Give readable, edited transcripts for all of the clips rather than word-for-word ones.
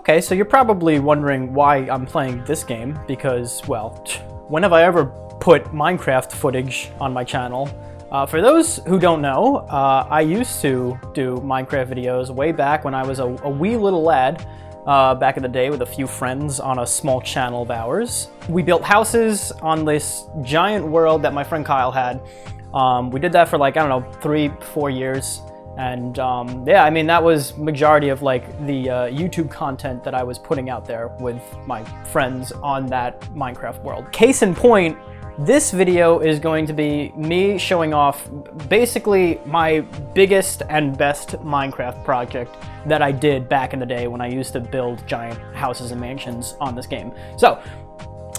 Okay, so you're probably wondering why I'm playing this game, because, well, when have I ever put Minecraft footage on my channel? For those who don't know, I used to do Minecraft videos way back when I was a wee little lad, back in the day with a few friends on a small channel of ours. We built houses on this giant world that my friend Kyle had. We did that for like, I don't know, 3-4 years. And yeah, I mean, that was majority of like the YouTube content that I was putting out there with my friends on that Minecraft world. Case in point, this video is going to be me showing off basically my biggest and best Minecraft project that I did back in the day when I used to build giant houses and mansions on this game. So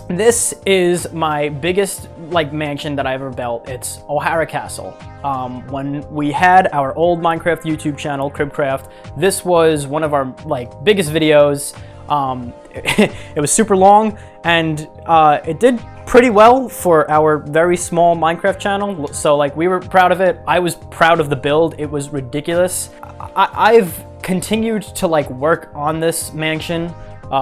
this is my biggest like mansion that I ever built. It's Ohara Castle. When we had our old Minecraft YouTube channel, Cribcraft, this was one of our like biggest videos. It was super long, and it did pretty well for our very small Minecraft channel. So like, we were proud of it. I was proud of the build. It was ridiculous. I've continued to like work on this mansion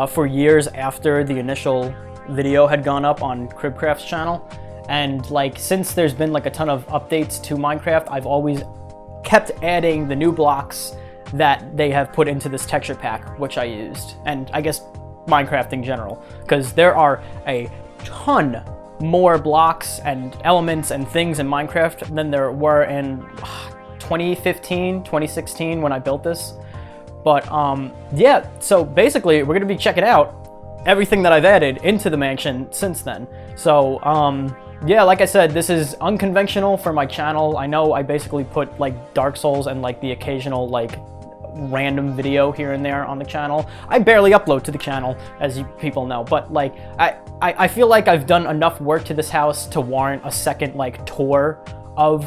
for years after the initial video had gone up on Cribcraft's channel, and like, since there's been like a ton of updates to Minecraft, I've always kept adding the new blocks that they have put into this texture pack, which I used, and I guess Minecraft in general, because there are a ton more blocks and elements and things in Minecraft than there were in 2015, 2016 when I built this. But yeah, so basically we're gonna be checking out everything that I've added into the mansion since then. So yeah, like I said, this is unconventional for my channel. I know I basically put like Dark Souls and like the occasional like random video here and there on the channel. I barely upload to the channel, as you people know, but like I feel like I've done enough work to this house to warrant a second like tour of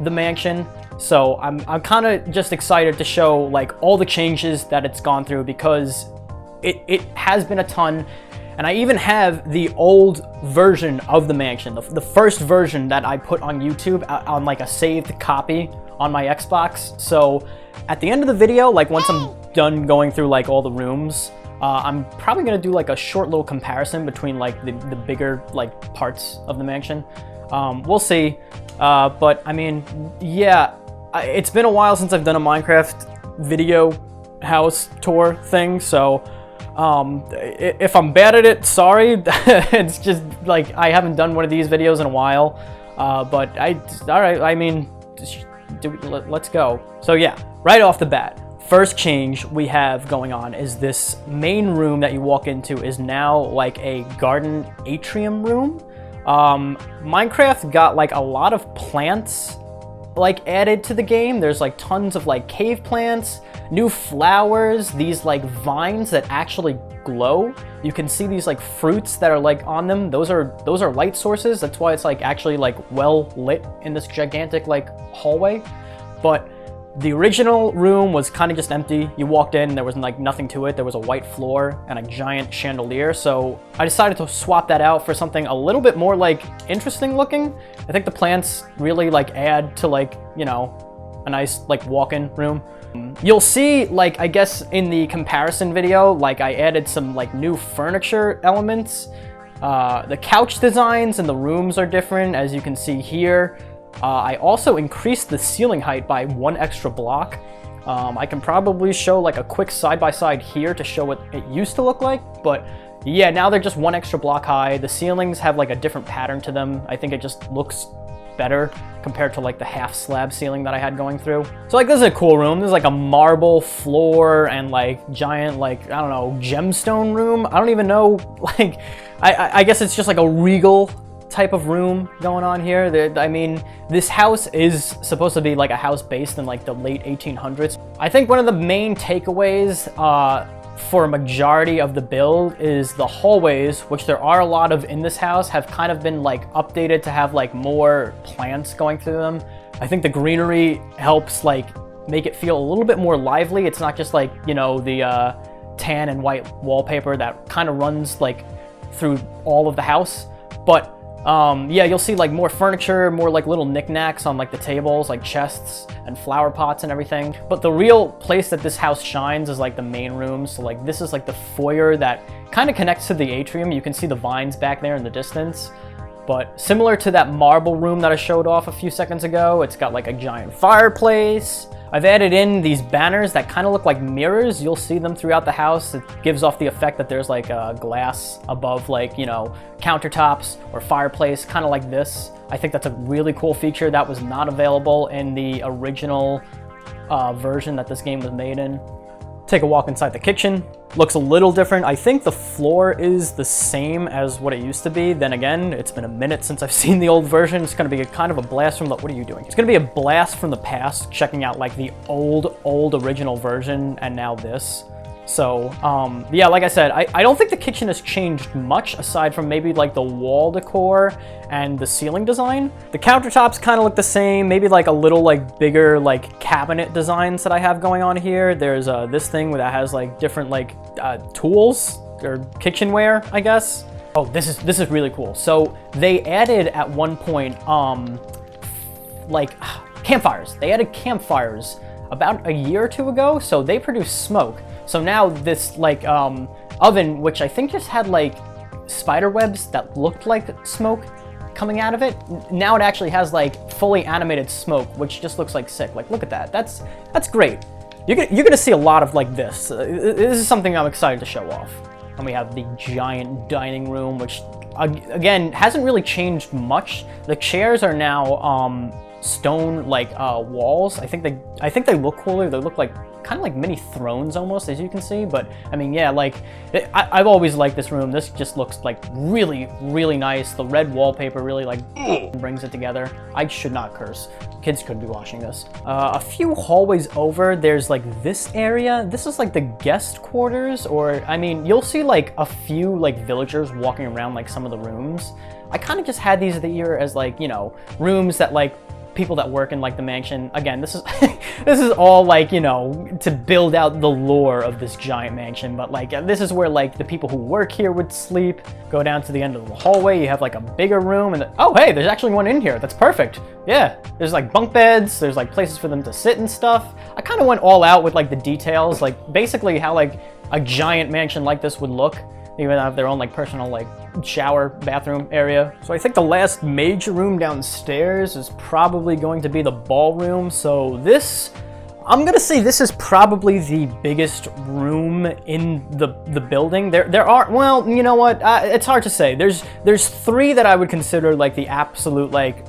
the mansion. So I'm kind of just excited to show like all the changes that it's gone through, because it has been a ton. And I even have the old version of the mansion, the first version that I put on YouTube on like a saved copy on my Xbox. So at the end of the video, like once I'm done going through like all the rooms, I'm probably gonna do like a short little comparison between like the bigger like parts of the mansion. We'll see. But I mean, yeah, it's been a while since I've done a Minecraft video house tour thing, so if I'm bad at it, sorry. It's just like, I haven't done one of these videos in a while. But all right, I mean, let's go. So yeah, right off the bat, first change we have going on is this main room that you walk into is now like a garden atrium room. Minecraft got like a lot of plants like added to the game. There's like tons of like cave plants, new flowers, these like vines that actually glow. You can see these like fruits that are like on them. Those are light sources. That's why it's like actually like well lit in this gigantic like hallway. But the original room was kind of just empty. You walked in, there was like nothing to it. There was a white floor and a giant chandelier. So I decided to swap that out for something a little bit more like interesting looking. I think the plants really like add to like, you know, a nice like walk-in room. You'll see, like, I guess in the comparison video, like I added some like new furniture elements. The couch designs and the rooms are different, as you can see here. I also increased the ceiling height by 1 extra block. I can probably show like a quick side-by-side here to show what it used to look like, but yeah, now they're just 1 extra block high. The ceilings have like a different pattern to them. I think it just looks better compared to like the half slab ceiling that I had going through. So like, this is a cool room. There's like a marble floor and like giant like, I don't know, gemstone room. I don't even know, like, I guess it's just like a regal type of room going on here. I mean, this house is supposed to be like a house based in like the late 1800s. I think one of the main takeaways for a majority of the build is the hallways, which there are a lot of in this house, have kind of been like updated to have like more plants going through them. I think the greenery helps like make it feel a little bit more lively. It's not just like, you know, the tan and white wallpaper that kind of runs like through all of the house, but Yeah, you'll see like more furniture, more like little knickknacks on like the tables, like chests and flower pots and everything. But the real place that this house shines is like the main room. So like this is like the foyer that kind of connects to the atrium. You can see the vines back there in the distance. But similar to that marble room that I showed off a few seconds ago, it's got like a giant fireplace. I've added in these banners that kind of look like mirrors. You'll see them throughout the house. It gives off the effect that there's like a glass above like, you know, countertops or fireplace, kind of like this. I think that's a really cool feature that was not available in the original version that this game was made in. Take a walk inside the kitchen. Looks a little different. I think the floor is the same as what it used to be. Then again, it's been a minute since I've seen the old version. It's going to be kind of a blast from the... What are you doing? It's going to be a blast from the past, checking out like the old original version and now this. So, yeah, like I said, I don't think the kitchen has changed much aside from maybe like the wall decor and the ceiling design. The countertops kind of look the same, maybe like a little like bigger like cabinet designs that I have going on here. There's this thing that has like different like tools or kitchenware, I guess. Oh, this is really cool. So they added at one point like campfires. They added campfires about a year or two ago, so they produce smoke. So now this like oven, which I think just had like spider webs that looked like smoke coming out of it, now it actually has like fully animated smoke, which just looks like sick. Like, look at that. That's great. You're gonna see a lot of like this. This is something I'm excited to show off. And we have the giant dining room, which again hasn't really changed much. The chairs are now stone like walls. I think they look cooler. They look like kind of like mini thrones almost, as you can see. But I mean, yeah, like I've always liked this room. This just looks like really nice. The red wallpaper really like brings it together. I should not curse. Kids could be watching this. A few hallways over, there's like this area. This is like the guest quarters, or I mean, you'll see like a few like villagers walking around like some of the rooms. I kind of just had these here as like, you know, rooms that like people that work in like the mansion. Again, this is this is all like, you know, to build out the lore of this giant mansion. But like this is where like the people who work here would sleep. Go down to the end of the hallway, you have like a bigger room, and oh hey, there's actually one in here. That's perfect. Yeah, there's like bunk beds, there's like places for them to sit and stuff. I kind of went all out with like the details, like basically how like a giant mansion like this would look. They even have their own like personal like shower bathroom area. So I think the last major room downstairs is probably going to be the ballroom. So this, I'm gonna say this is probably the biggest room in the building. There are, well, you know what? It's hard to say. There's three that I would consider like the absolute like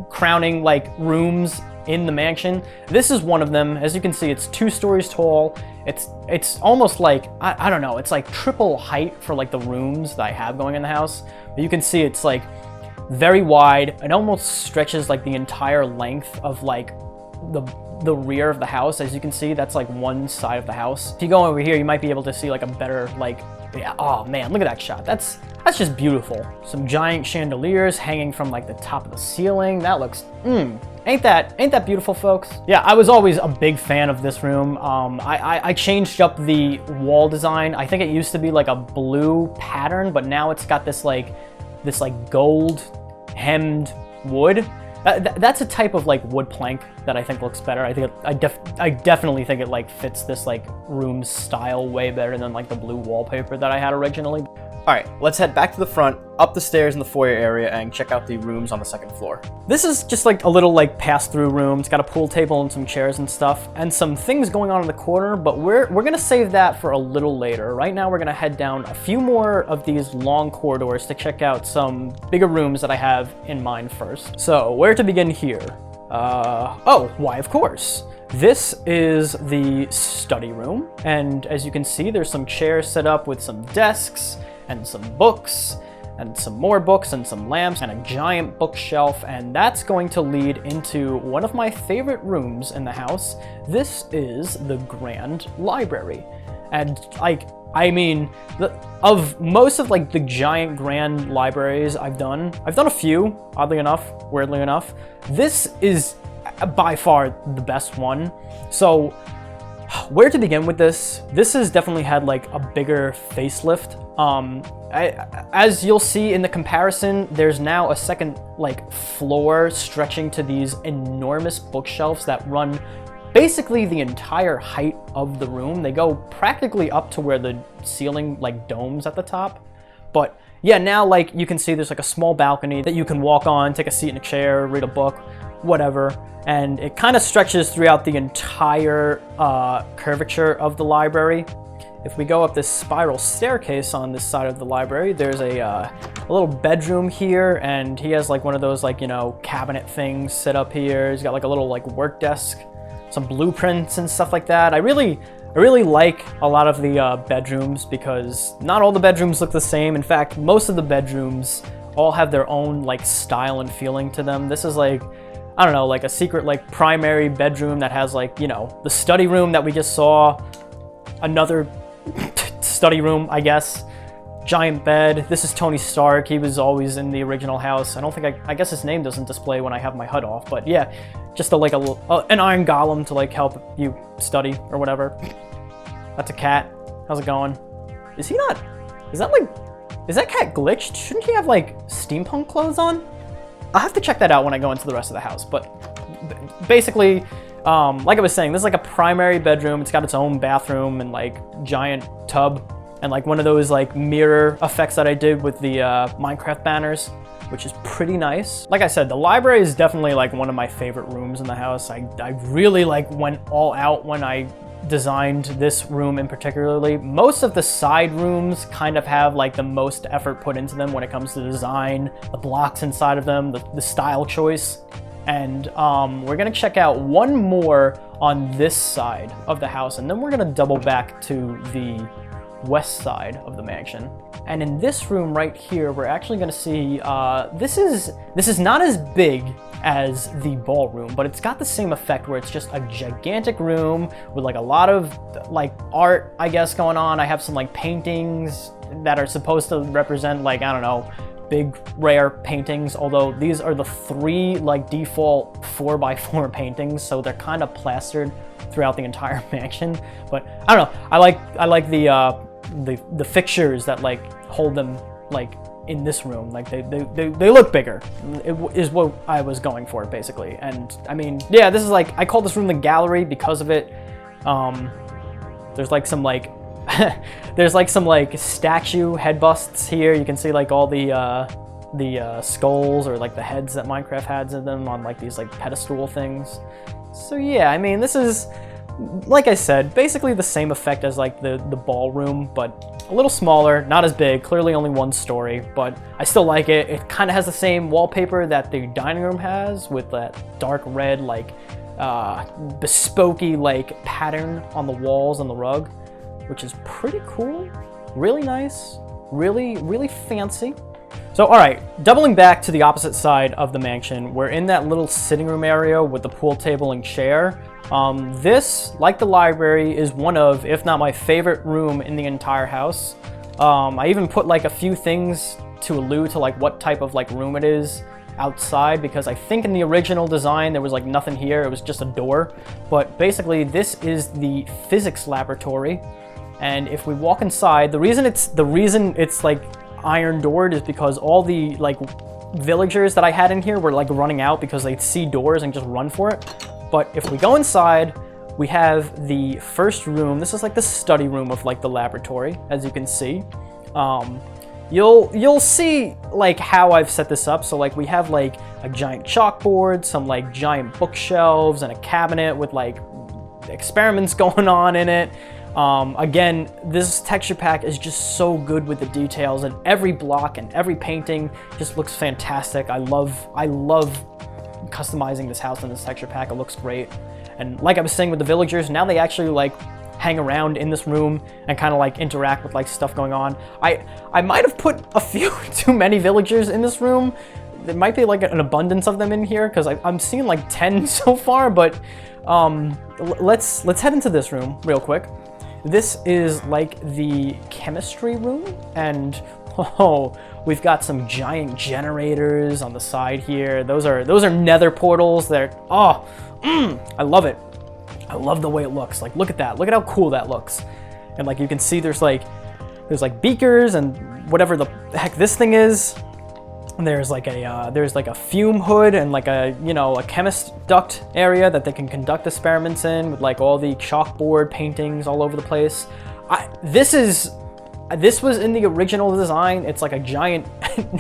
crowning like rooms in the mansion. This is one of them. As you can see, it's 2 stories tall. It's almost like, I don't know, it's like triple height for like the rooms that I have going in the house. But you can see it's like very wide. It almost stretches like the entire length of like the rear of the house. As you can see, that's like one side of the house. If you go over here, you might be able to see like a better like, yeah, oh man, look at that shot. That's just beautiful. Some giant chandeliers hanging from like the top of the ceiling. That looks, ain't that beautiful, folks? Yeah, I was always a big fan of this room. I changed up the wall design. I think it used to be like a blue pattern, but now it's got this like gold hemmed wood. That's a type of like wood plank that I think looks better. I definitely think it like fits this like room style way better than like the blue wallpaper that I had originally. All right, let's head back to the front, up the stairs in the foyer area, and check out the rooms on the second floor. This is just like a little like pass-through room. It's got a pool table and some chairs and stuff, and some things going on in the corner, but we're gonna save that for a little later. Right now, we're gonna head down a few more of these long corridors to check out some bigger rooms that I have in mind first. So, where to begin here? Oh, why, of course. This is the study room, and as you can see, there's some chairs set up with some desks, and some books, and some more books, and some lamps, and a giant bookshelf, and that's going to lead into one of my favorite rooms in the house. This is the Grand Library. And like, I mean, of most of like the giant grand libraries I've done a few, oddly enough, weirdly enough. This is by far the best one. So Where to begin with this? This has definitely had like a bigger facelift. As you'll see in the comparison, there's now a second like floor stretching to these enormous bookshelves that run basically the entire height of the room. They go practically up to where the ceiling like domes at the top. But yeah, now like you can see there's like a small balcony that you can walk on, take a seat in a chair, read a book, whatever. And it kind of stretches throughout the entire curvature of the library. If we go up this spiral staircase on this side of the library, there's a little bedroom here, and he has like one of those like, you know, cabinet things set up here. He's got like a little like work desk, some blueprints and stuff like that. I really like a lot of the bedrooms because not all the bedrooms look the same. In fact, most of the bedrooms all have their own like style and feeling to them. This is like, I don't know, like a secret like primary bedroom that has like, you know, the study room that we just saw, another study room, I guess, giant bed. This is Tony Stark. He was always in the original house. I don't think I guess his name doesn't display when I have my HUD off, but yeah, just like an iron golem to like help you study or whatever. That's a cat. How's it going? Is that cat glitched? Shouldn't he have like steampunk clothes on? I'll have to check that out when I go into the rest of the house, but basically, like I was saying, this is like a primary bedroom. It's got its own bathroom and like giant tub and like one of those like mirror effects that I did with the Minecraft banners, which is pretty nice. Like I said, the library is definitely like one of my favorite rooms in the house. I really like went all out when I designed this room in particularly. Most of the side rooms kind of have like the most effort put into them when it comes to design, the blocks inside of them, the style choice. And we're gonna check out one more on this side of the house, and then we're gonna double back to the west side of the mansion. And in this room right here, we're actually gonna see, this is not as big as the ballroom, but it's got the same effect where it's just a gigantic room with like a lot of like art, I guess, going on. I have some like paintings that are supposed to represent like, I don't know, big rare paintings, although these are the 3 like default 4x4 paintings, so they're kind of plastered throughout the entire mansion. But I don't know, I like the fixtures that like hold them like in this room. Like they look bigger, is what I was going for basically. And I mean, yeah, this is like, I call this room the gallery because of it. There's like some like there's like some like statue head busts here. You can see like all the skulls or like the heads that Minecraft has in them on like these like pedestal things. So yeah, I mean, this is, like I said, basically the same effect as like the ballroom, but a little smaller, not as big, clearly only 1 story, but I still like it. It kind of has the same wallpaper that the dining room has with that dark red like bespokey like pattern on the walls and the rug, which is pretty cool, really nice, really fancy. So all right, doubling back to the opposite side of the mansion, we're in that little sitting room area with the pool table and chair. This, like the library, is one of, if not my favorite room in the entire house. I even put like a few things to allude to like what type of like room it is outside, because I think in the original design there was like nothing here, it was just a door. But basically this is the physics laboratory, and if we walk inside, the reason it's like iron doored is because all the like villagers that I had in here were like running out because they'd see doors and just run for it. But if we go inside, we have the first room. This is like the study room of like the laboratory, as you can see. You'll see like how I've set this up. So like we have like a giant chalkboard, some like giant bookshelves, and a cabinet with like experiments going on in it. Again, this texture pack is just so good with the details, and every block and every painting just looks fantastic. I love customizing this house in this texture pack. It looks great. And like I was saying with the villagers, now they actually like hang around in this room and kind of like interact with like stuff going on. I might have put a few too many villagers in this room. There might be like an abundance of them in here because I'm seeing like 10 so far, but let's head into this room real quick. This is like the chemistry room, and oh, we've got some giant generators on the side here. Those are nether portals. They're I love it. I love the way it looks. Like, look at that. Look at how cool that looks. And like you can see there's like beakers and whatever the heck this thing is. And there's like a fume hood and like a, you know, a chemist duct area that they can conduct experiments in, with like all the chalkboard paintings all over the place. This was in the original design. It's like a giant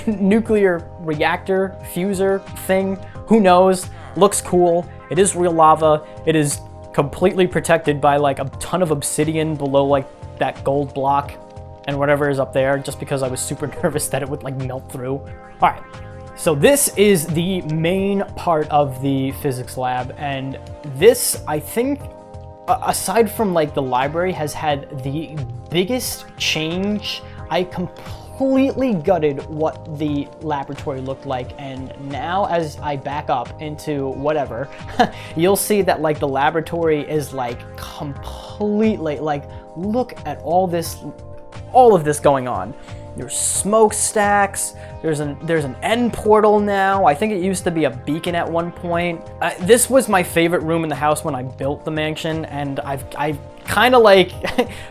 nuclear reactor fuser thing. Who knows? Looks cool. It is real lava. It is completely protected by like a ton of obsidian below like that gold block and whatever is up there, just because I was super nervous that it would like melt through. All right, so this is the main part of the physics lab, and this, I think, aside from like the library, has had the biggest change. I completely gutted what the laboratory looked like, and now as I back up into whatever, you'll see that like the laboratory is like completely, like, look at all of this going on. There's smokestacks, there's an end portal now. I think it used to be a beacon at one point. This was my favorite room in the house when I built the mansion, and I kind of like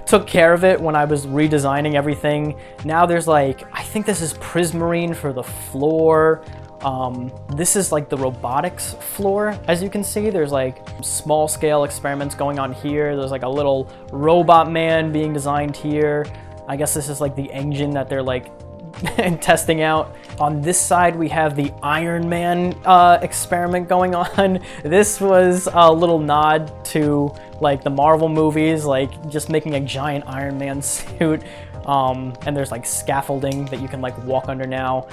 took care of it when I was redesigning everything. Now there's like, I think this is prismarine for the floor. This is like the robotics floor. As you can see, there's like small scale experiments going on here. There's like a little robot man being designed here. I guess this is like the engine that they're like testing out. On this side, we have the Iron Man experiment going on. This was a little nod to like the Marvel movies, like just making a giant Iron Man suit. And there's like scaffolding that you can like walk under now.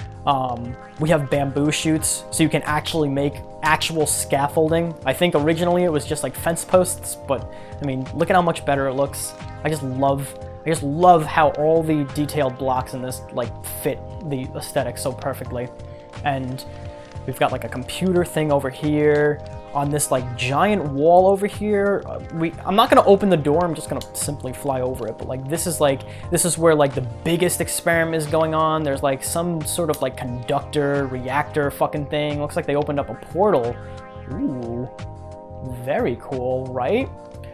We have bamboo chutes, so you can actually make actual scaffolding. I think originally it was just like fence posts, but I mean, look at how much better it looks. I just love how all the detailed blocks in this like fit the aesthetic so perfectly. And we've got like a computer thing over here. On this like giant wall over here, I'm not gonna open the door, I'm just gonna simply fly over it, but like this is where like the biggest experiment is going on. There's like some sort of like conductor, reactor fucking thing. Looks like they opened up a portal. Ooh, very cool, right?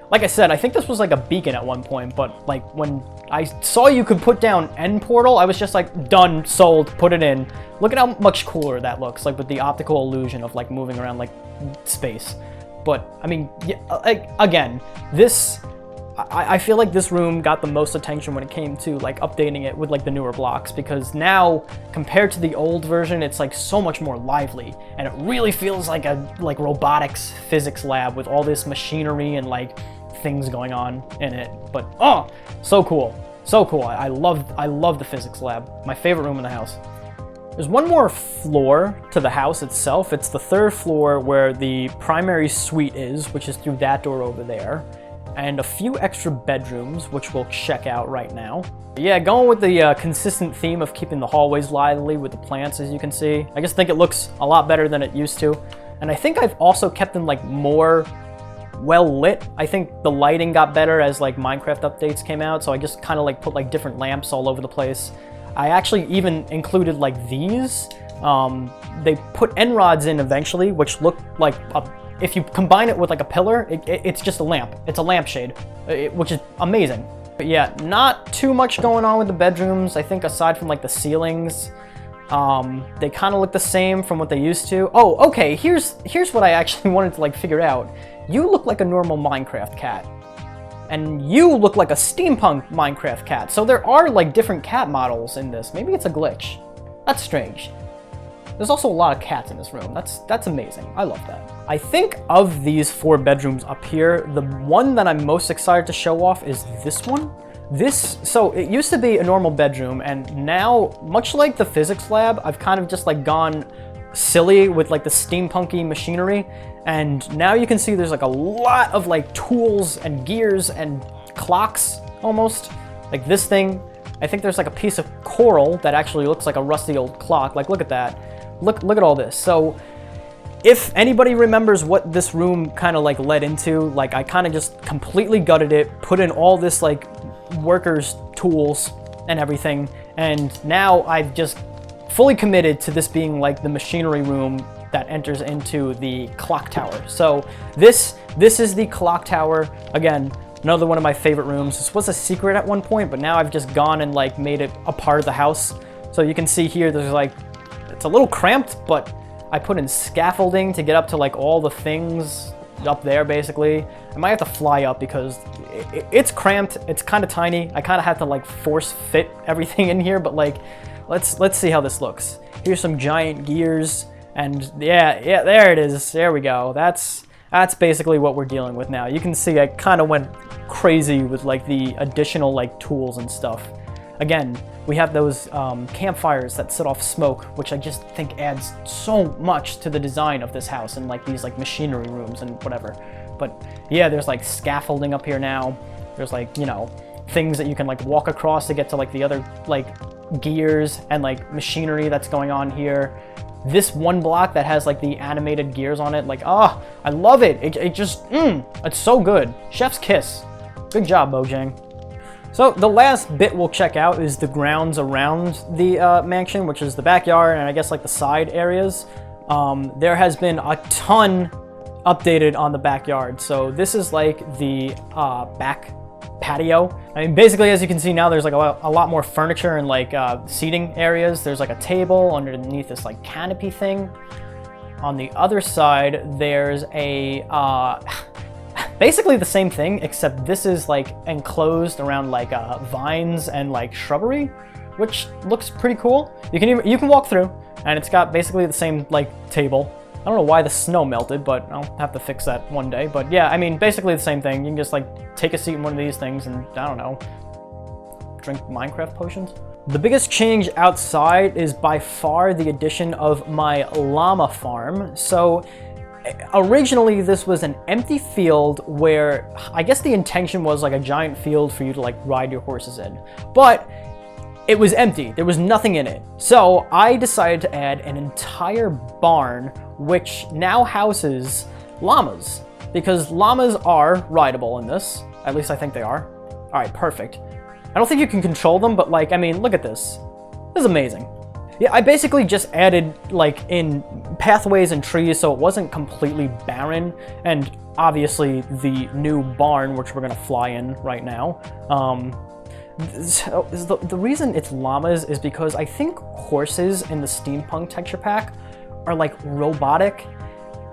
Like I said, I think this was like a beacon at one point, but like when I saw you could put down end portal, I was just like, done, sold, put it in. Look at how much cooler that looks, like with the optical illusion of like moving around like space. But I mean, yeah, like, again, this, I feel like this room got the most attention when it came to like updating it with like the newer blocks, because now compared to the old version, it's like so much more lively, and it really feels like a like robotics physics lab with all this machinery and like things going on in it. But oh, so cool, so cool. I love the physics lab. My favorite room in the house. There's one more floor to the house itself. It's the third floor where the primary suite is, which is through that door over there, and a few extra bedrooms, which we'll check out right now. Yeah, going with the consistent theme of keeping the hallways lively with the plants, as you can see. I just think it looks a lot better than it used to. And I think I've also kept them like more well lit. I think the lighting got better as like Minecraft updates came out, so I just kind of like put like different lamps all over the place. I actually even included like these. They put end rods in eventually, which look like if you combine it with like a pillar, it's just a lamp. It's a lampshade, which is amazing. But yeah, not too much going on with the bedrooms. I think aside from like the ceilings, they kind of look the same from what they used to. Oh, okay, here's what I actually wanted to like figure out. You look like a normal Minecraft cat, and you look like a steampunk Minecraft cat. So there are like different cat models in this. Maybe it's a glitch. That's strange. There's also a lot of cats in this room. That's amazing. I love that. I think of these 4 bedrooms up here, the one that I'm most excited to show off is this one. So it used to be a normal bedroom, and now, much like the physics lab, I've kind of just like gone silly with like the steampunky machinery, and now you can see there's like a lot of like tools and gears and clocks almost. Like this thing, I think there's like a piece of coral that actually looks like a rusty old clock. Like look at that. Look at all this. So if anybody remembers what this room kind of like led into, like I kind of just completely gutted it, put in all this like workers tools and everything, and now I've just fully committed to this being like the machinery room that enters into the clock tower. So this is the clock tower. Again, another one of my favorite rooms. This was a secret at one point, but now I've just gone and like made it a part of the house. So you can see here, there's like, it's a little cramped, but I put in scaffolding to get up to like all the things up there basically. I might have to fly up because it's cramped, it's kind of tiny. I kind of have to like force fit everything in here, but like, let's see how this looks. Here's some giant gears, and yeah, there it is. There we go. That's basically what we're dealing with now. You can see I kind of went crazy with like the additional like tools and stuff. Again, we have those campfires that set off smoke, which I just think adds so much to the design of this house and like these like machinery rooms and whatever. But yeah, there's like scaffolding up here now. There's like, you know, things that you can like walk across to get to like the other like gears and like machinery that's going on here. This one block that has like the animated gears on it, like, oh, I love it. It just, it's so good. Chef's kiss. Good job, Mojang. So the last bit we'll check out is the grounds around the mansion, which is the backyard and I guess like the side areas. There has been a ton updated on the backyard. So this is like the back patio. I mean, basically, as you can see now, there's like a lot more furniture and like seating areas. There's like a table underneath this like canopy thing. On the other side, there's a basically the same thing, except this is like enclosed around like vines and like shrubbery, which looks pretty cool. You can walk through, and it's got basically the same like table. I don't know why the snow melted, but I'll have to fix that one day. But yeah, I mean, basically the same thing. You can just like take a seat in one of these things and, I don't know, drink Minecraft potions. The biggest change outside is by far the addition of my llama farm. So originally this was an empty field where I guess the intention was like a giant field for you to like ride your horses in. But it was empty. There was nothing in it. So I decided to add an entire barn which now houses llamas, because llamas are rideable in this. At least I think they are. All right, perfect. I don't think you can control them, but like, I mean, look at this. This is amazing. Yeah, I basically just added like in pathways and trees so it wasn't completely barren, and obviously the new barn, which we're gonna fly in right now. So the reason it's llamas is because I think horses in the Steampunk texture pack are like robotic,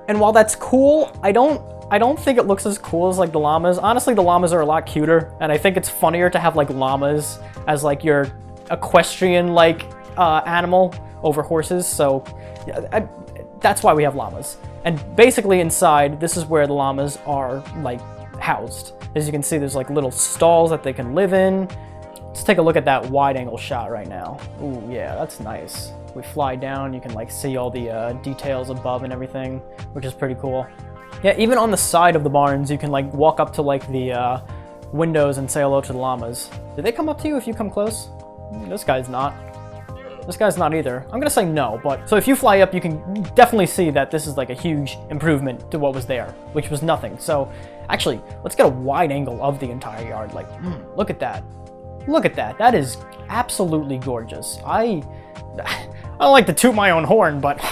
and while that's cool, I don't think it looks as cool as like the llamas. Honestly, the llamas are a lot cuter, and I think it's funnier to have like llamas as like your equestrian like animal over horses. So yeah, that's why we have llamas. And basically inside, this is where the llamas are like housed. As you can see, there's like little stalls that they can live in. Let's take a look at that wide angle shot right now. Ooh, yeah, that's nice. We fly down, you can like see all the details above and everything, which is pretty cool. Yeah, even on the side of the barns, you can like walk up to like the windows and say hello to the llamas. Did they come up to you if you come close? This guy's not. This guy's not either. I'm gonna say no, but so if you fly up, you can definitely see that this is like a huge improvement to what was there, which was nothing. So actually, let's get a wide angle of the entire yard. Like, look at that. Look at that. That is absolutely gorgeous. I don't like to toot my own horn, but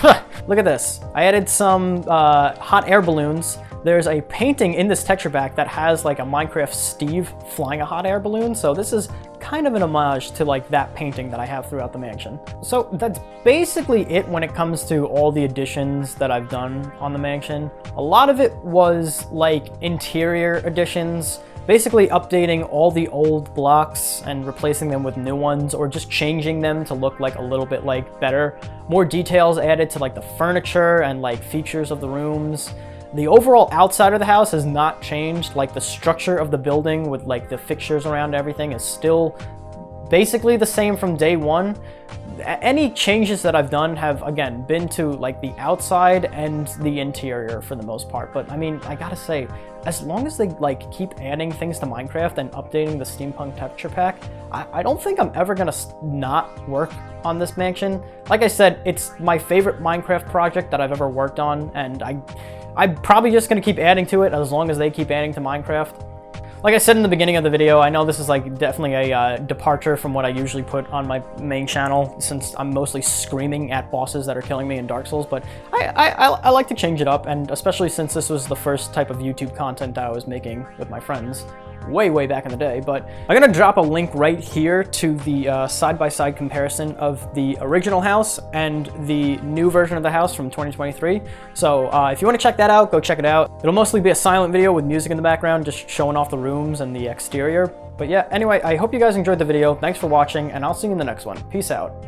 look at this. I added some hot air balloons. There's a painting in this texture pack that has like a Minecraft Steve flying a hot air balloon. So this is kind of an homage to like that painting that I have throughout the mansion. So that's basically it when it comes to all the additions that I've done on the mansion. A lot of it was like interior additions, basically updating all the old blocks and replacing them with new ones, or just changing them to look like a little bit like better. More details added to like the furniture and like features of the rooms. The overall outside of the house has not changed. Like the structure of the building with like the fixtures around everything is still basically the same from day one. Any changes that I've done have, again, been to like the outside and the interior for the most part. But I mean, I gotta say, as long as they like keep adding things to Minecraft and updating the Steampunk texture pack, I don't think I'm ever gonna not work on this mansion. Like I said, it's my favorite Minecraft project that I've ever worked on, and I'm probably just gonna keep adding to it as long as they keep adding to Minecraft. Like I said in the beginning of the video, I know this is like definitely a departure from what I usually put on my main channel, since I'm mostly screaming at bosses that are killing me in Dark Souls, but I like to change it up, and especially since this was the first type of YouTube content I was making with my friends way back in the day. But I'm gonna drop a link right here to the side-by-side comparison of the original house and the new version of the house from 2023. So if you want to check that out, go check it out. It'll mostly be a silent video with music in the background, just showing off the rooms and the exterior. But yeah, anyway, I hope you guys enjoyed the video. Thanks for watching, and I'll see you in the next one. Peace out.